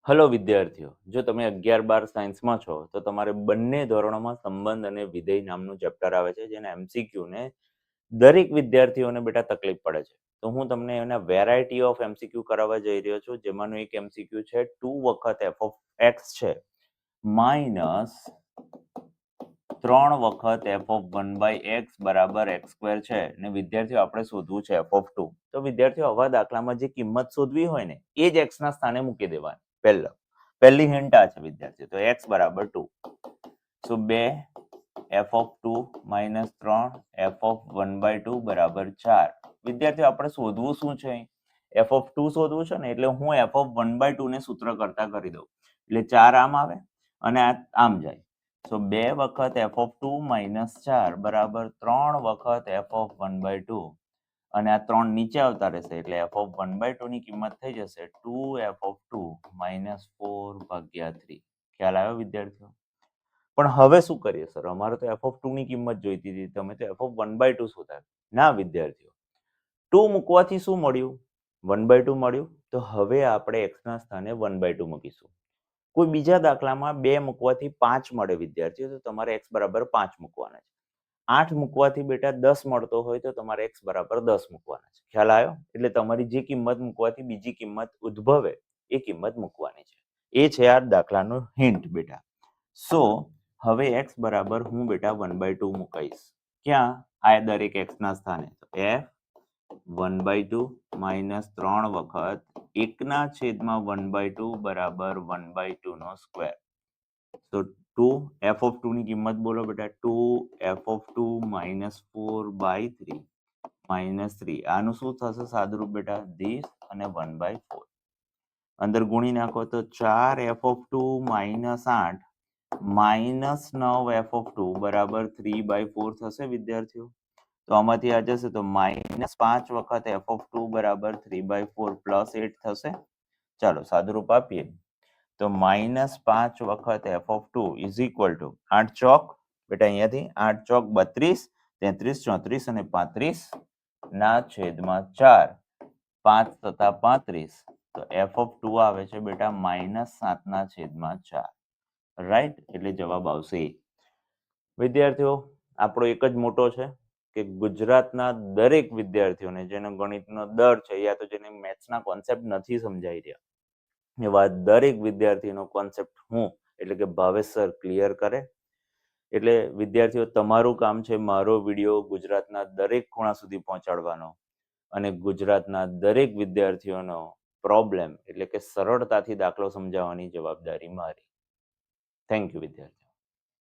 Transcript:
Hello વિદ્યાર્થીઓ, જો તમે 11-12 સાયન્સમાં છો તો તમારે બંને ધોરણોમાં સંબંધ અને વિધેય નામનું ચેપ્ટર આવે છે, જેને MCQ ને દરેક વિદ્યાર્થીઓને બેટા તકલીફ પડે છે. તો હું તમને એના વેરાયટી ઓફ MCQ કરાવવા જઈ રહ્યો છું, જેમાંનું એક MCQ છે 2 વખત f of x છે માઇનસ 3 વખત f of 1 by x બરાબર x સ્ક્વેર છે ને વિદ્યાર્થીઓ આપણે શોધવું છે f of 2. તો વિદ્યાર્થીઓ આવા દાખલામાં જે કિંમત શોધવી હોય ને એ જ x ના સ્થાને મૂકી દેવાની. પહેલી હિન્ટ આ છે વિદ્યાર્થીઓ, તો x બરાબર 2. સો 2 f of 2 minus 3 f of 1 by 2 બરાબર 4. વિદ્યાર્થીઓ આપણે શોધવું શું છે? f of 2 શોધવું છે ને, એટલે હું f of 1 by 2 ને સૂત્ર કરતા કરી દઉં, એટલે 4 આમ આવે અને આ આમ જાય. સો 2 વખત f of 2 minus 4 બરાબર 3 વખત f of 1 by 2, અને આ 3 નીચે આવતા રહેશે એટલે f of 1 by 2 ની કિંમત થઈ જશે 2f of 2 minus 4 ભાગ્યા 3. ખ્યાલ આવ્યો વિદ્યાર્થીઓ? પણ હવે શું કરીએ સર, અમારે તો f of 2 ની કિંમત જોઈતી હતી, તમે તો f of 1 by 2 શોધાય. ના વિદ્યાર્થીઓ, 2 મૂકવાથી શું મળ્યું? 1 by 2 મળ્યું. તો હવે આપણે x ના સ્થાને 1 by 2 મૂકીશું. કોઈ બીજા દાખલામાં 2 મૂકવાથી 5 મળે વિદ્યાર્થીઓ, તો તમારે x બરાબર 5 મૂકવાના છે. 8 મૂકવાથી બેટા 10 મળતો હોય તો તમારે x બરાબર 10 મૂકવાના છે. ખ્યાલ આવ્યો? એટલે તમારી જે કિંમત મૂકવાથી બીજી કિંમત ઉદ્ભવે એ કિંમત મૂકવાની છે. એ છે આ દાખલાનો હિન્ટ બેટા. સો હવે x બરાબર હું બેટા 1 by 2 મૂકીશ. ક્યાં? આ દરેક x ના સ્થાને. f 1 by 2 minus 3 વખત 1 ના છેદમાં 1 by 2 બરાબર 1 by 2 નો સ્ક્વેર. તો 2 f of 2 ની કિંમત બોલો બેટા. 2 f of 2 minus 4 by 3 minus 3. આનું શું થશે સાદુરૂપ બેટા? this અને 1 by 4. અંદર ગુણી નાખો તો 4 f of 2 minus 8 minus 9 f of 2 બરાબર 3 by 4 થશે વિદ્યાર્થીઓ. તો આમાંથી આ જશે તો minus 5 વખત f of 2 બરાબર 3 by 4 plus 8 થશે. ચાલો સાદુરૂપ આપીએ તો -5 વખત f of 2 is equal to 8 ચોક બેટા, અહીંયાથી 8 ચોક 32, 33, 34 અને 35 ના છેદમાં 4. 5 તથા 35, તો f of 2 આવે છે બેટા -7 ના છેદમાં 4. રાઈટ? એટલે જવાબ આવશે. વિદ્યાર્થીઓ આપણો એક જ મોટો છે કે ગુજરાતના દરેક વિદ્યાર્થીઓને જેનો ગણિતનો ડર છે, યા તો જેને મેથ્સના કોન્સેપ્ટ નથી સમજાઈ રહ્યા, એવા દરેક વિદ્યાર્થીનો કોન્સેપ્ટ હું એટલે કે ભાવેશ સર ક્લિયર કરે. એટલે વિદ્યાર્થીઓ તમારું કામ છે મારો વિડીયો ગુજરાતના દરેક ખૂણા સુધી પહોંચાડવાનો અને ગુજરાતના દરેક વિદ્યાર્થીઓનો પ્રોબ્લેમ એટલે કે સરળતાથી દાખલો સમજાવવાની જવાબદારી મારી. થેન્ક યુ વિદ્યાર્થી.